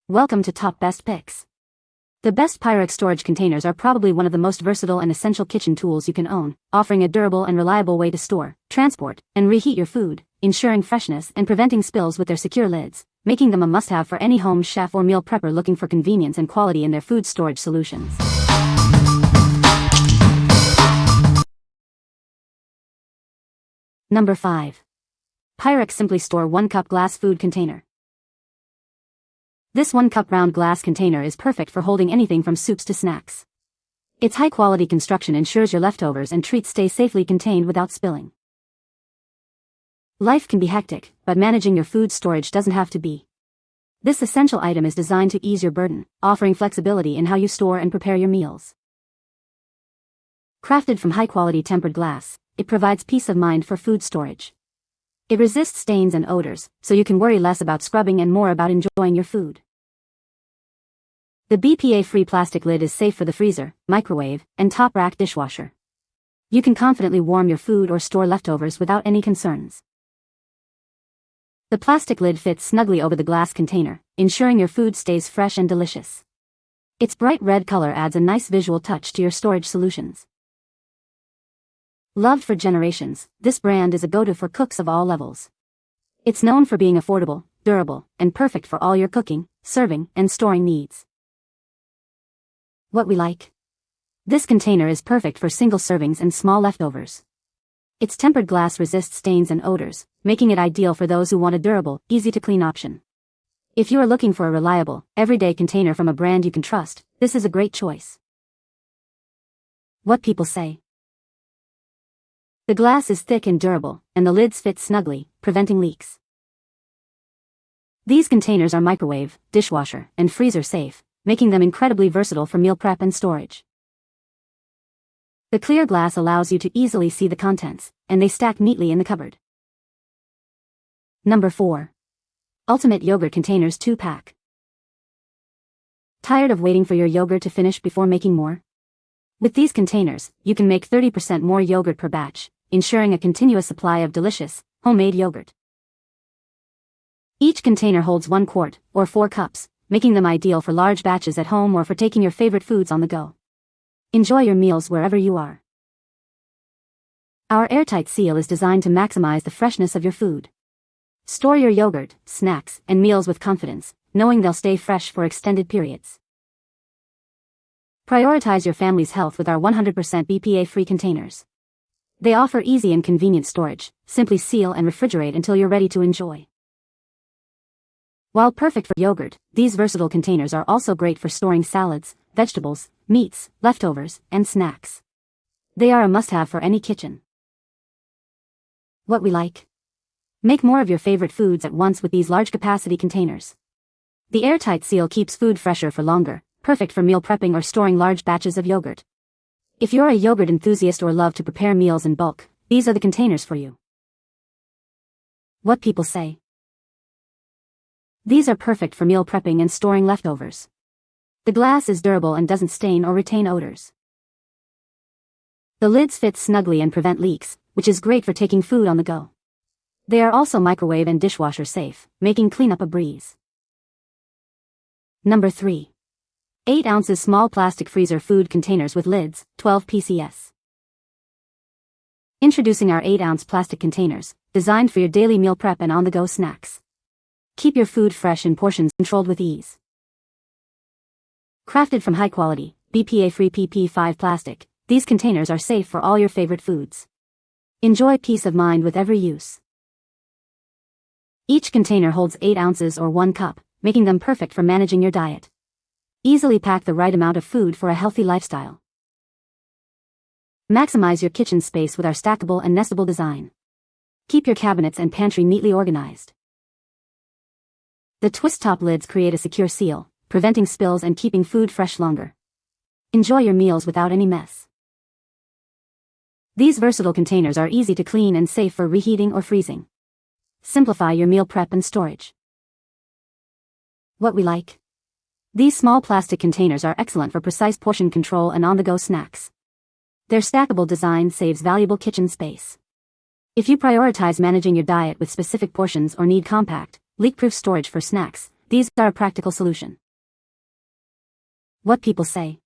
Welcome to Top Best Picks. The best Pyrex storage containers are probably one of the most versatile and essential kitchen tools you can own, offering a durable and reliable way to store, transport, and reheat your food, ensuring freshness and preventing spills with their secure lids, making them a must-have for any home chef or meal prepper looking for convenience and quality in their food storage solutions. Number 5. Pyrex Simply Store 1 Cup Glass Food Container. This 1 cup round glass container is perfect for holding anything from soups to snacks. Its high-quality construction ensures your leftovers and treats stay safely contained without spilling. Life can be hectic, but managing your food storage doesn't have to be. This essential item is designed to ease your burden, offering flexibility in how you store and prepare your meals. Crafted from high-quality tempered glass, it provides peace of mind for food storage. It resists stains and odors, so you can worry less about scrubbing and more about enjoying your food. The BPA-free plastic lid is safe for the freezer, microwave, and top rack dishwasher. You can confidently warm your food or store leftovers without any concerns. The plastic lid fits snugly over the glass container, ensuring your food stays fresh and delicious. Its bright red color adds a nice visual touch to your storage solutions. Loved for generations, this brand is a go-to for cooks of all levels. It's known for being affordable, durable, and perfect for all your cooking, serving, and storing needs. What we like. This container is perfect for single servings and small leftovers. Its tempered glass resists stains and odors, making it ideal for those who want a durable, easy-to-clean option. If you are looking for a reliable, everyday container from a brand you can trust, this is a great choice. What people say. The glass is thick and durable, and the lids fit snugly, preventing leaks. These containers are microwave, dishwasher, and freezer safe, making them incredibly versatile for meal prep and storage. The clear glass allows you to easily see the contents, and they stack neatly in the cupboard. Number 4. Ultimate Yogurt Containers 2-pack. Tired of waiting for your yogurt to finish before making more? With these containers, you can make 30% more yogurt per batch, ensuring a continuous supply of delicious, homemade yogurt. Each container holds 1 quart, or 4 cups, making them ideal for large batches at home or for taking your favorite foods on the go. Enjoy your meals wherever you are. Our airtight seal is designed to maximize the freshness of your food. Store your yogurt, snacks, and meals with confidence, knowing they'll stay fresh for extended periods. Prioritize your family's health with our 100% BPA-free containers. They offer easy and convenient storage. Simply seal and refrigerate until you're ready to enjoy. While perfect for yogurt, these versatile containers are also great for storing salads, vegetables, meats, leftovers, and snacks. They are a must-have for any kitchen. What we like. Make more of your favorite foods at once with these large-capacity containers. The airtight seal keeps food fresher for longer, perfect for meal prepping or storing large batches of yogurt. If you're a yogurt enthusiast or love to prepare meals in bulk, these are the containers for you. What people say. These are perfect for meal prepping and storing leftovers. The glass is durable and doesn't stain or retain odors. The lids fit snugly and prevent leaks, which is great for taking food on the go. They are also microwave and dishwasher safe, making cleanup a breeze. Number 3. 8 ounces small plastic freezer food containers with lids, 12 PCS. Introducing our 8-ounce plastic containers, designed for your daily meal prep and on-the-go snacks. Keep your food fresh in portions controlled with ease. Crafted from high-quality, BPA-free PP5 plastic, these containers are safe for all your favorite foods. Enjoy peace of mind with every use. Each container holds 8 ounces or 1 cup, making them perfect for managing your diet. Easily pack the right amount of food for a healthy lifestyle. Maximize your kitchen space with our stackable and nestable design. Keep your cabinets and pantry neatly organized. The twist-top lids create a secure seal, preventing spills and keeping food fresh longer. Enjoy your meals without any mess. These versatile containers are easy to clean and safe for reheating or freezing. Simplify your meal prep and storage. What we like. These small plastic containers are excellent for precise portion control and on-the-go snacks. Their stackable design saves valuable kitchen space. If you prioritize managing your diet with specific portions or need compact, leak-proof storage for snacks, these are a practical solution. What people say.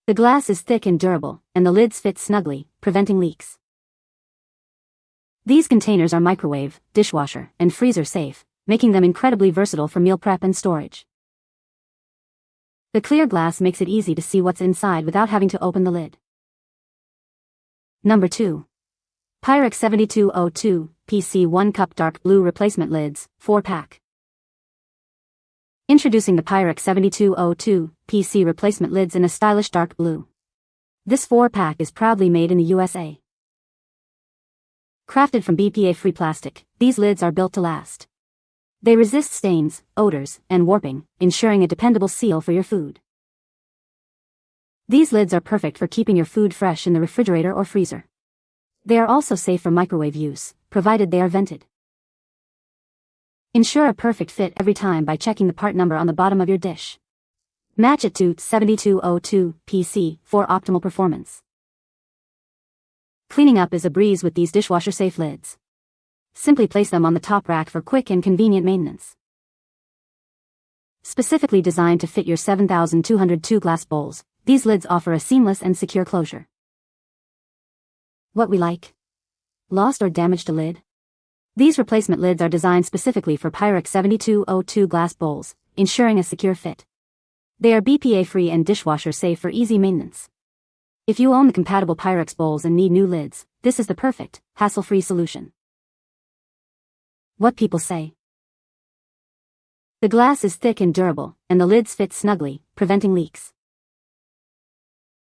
The glass is thick and durable, and the lids fit snugly, preventing leaks. These containers are microwave, dishwasher, and freezer safe, making them incredibly versatile for meal prep and storage. The clear glass makes it easy to see what's inside without having to open the lid. Number 2. Pyrex 7202 PC 1 Cup Dark Blue Replacement Lids, 4-pack. Introducing the Pyrex 7202 PC Replacement Lids in a stylish dark blue. This 4-pack is proudly made in the USA. Crafted from BPA-free plastic, these lids are built to last. They resist stains, odors, and warping, ensuring a dependable seal for your food. These lids are perfect for keeping your food fresh in the refrigerator or freezer. They are also safe for microwave use, provided they are vented. Ensure a perfect fit every time by checking the part number on the bottom of your dish. Match it to 7202 PC for optimal performance. Cleaning up is a breeze with these dishwasher-safe lids. Simply place them on the top rack for quick and convenient maintenance. Specifically designed to fit your 7,202 glass bowls, these lids offer a seamless and secure closure. What we like. Lost or damaged a lid? These replacement lids are designed specifically for Pyrex 7202 glass bowls, ensuring a secure fit. They are BPA-free and dishwasher-safe for easy maintenance. If you own the compatible Pyrex bowls and need new lids, this is the perfect, hassle-free solution. What people say. The glass is thick and durable, and the lids fit snugly, preventing leaks.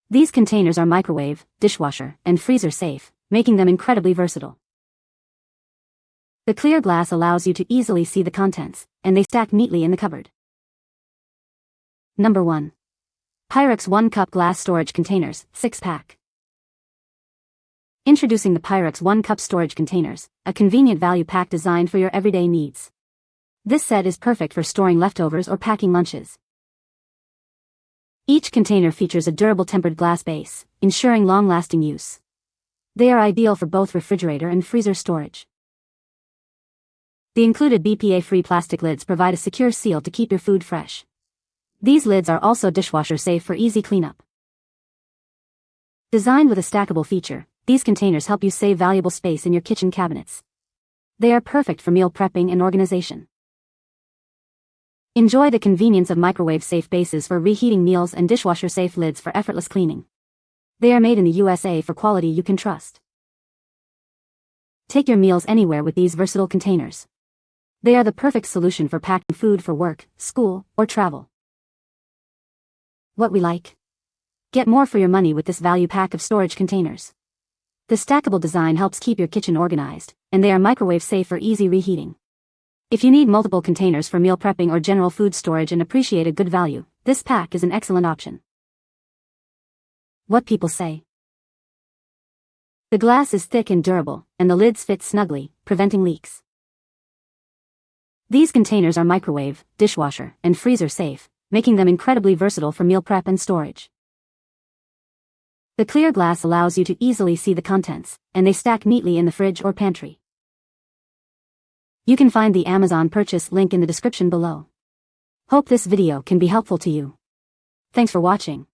These containers are microwave, dishwasher, and freezer safe, making them incredibly versatile. The clear glass allows you to easily see the contents, and they stack neatly in the cupboard. Number 1. Pyrex 1 Cup Glass Storage Containers, 6-pack. Introducing the Pyrex 1 Cup Storage Containers, a convenient value pack designed for your everyday needs. This set is perfect for storing leftovers or packing lunches. Each container features a durable tempered glass base, ensuring long-lasting use. They are ideal for both refrigerator and freezer storage. The included BPA-free plastic lids provide a secure seal to keep your food fresh. These lids are also dishwasher safe for easy cleanup. Designed with a stackable feature, these containers help you save valuable space in your kitchen cabinets. They are perfect for meal prepping and organization. Enjoy the convenience of microwave-safe bases for reheating meals and dishwasher-safe lids for effortless cleaning. They are made in the USA for quality you can trust. Take your meals anywhere with these versatile containers. They are the perfect solution for packing food for work, school, or travel. What we like. Get more for your money with this value pack of storage containers. The stackable design helps keep your kitchen organized, and they are microwave safe for easy reheating. If you need multiple containers for meal prepping or general food storage and appreciate a good value, this pack is an excellent option. What people say. The glass is thick and durable, and the lids fit snugly, preventing leaks. These containers are microwave, dishwasher, and freezer safe, making them incredibly versatile for meal prep and storage. The clear glass allows you to easily see the contents, and they stack neatly in the fridge or pantry. You can find the Amazon purchase link in the description below. Hope this video can be helpful to you. Thanks for watching.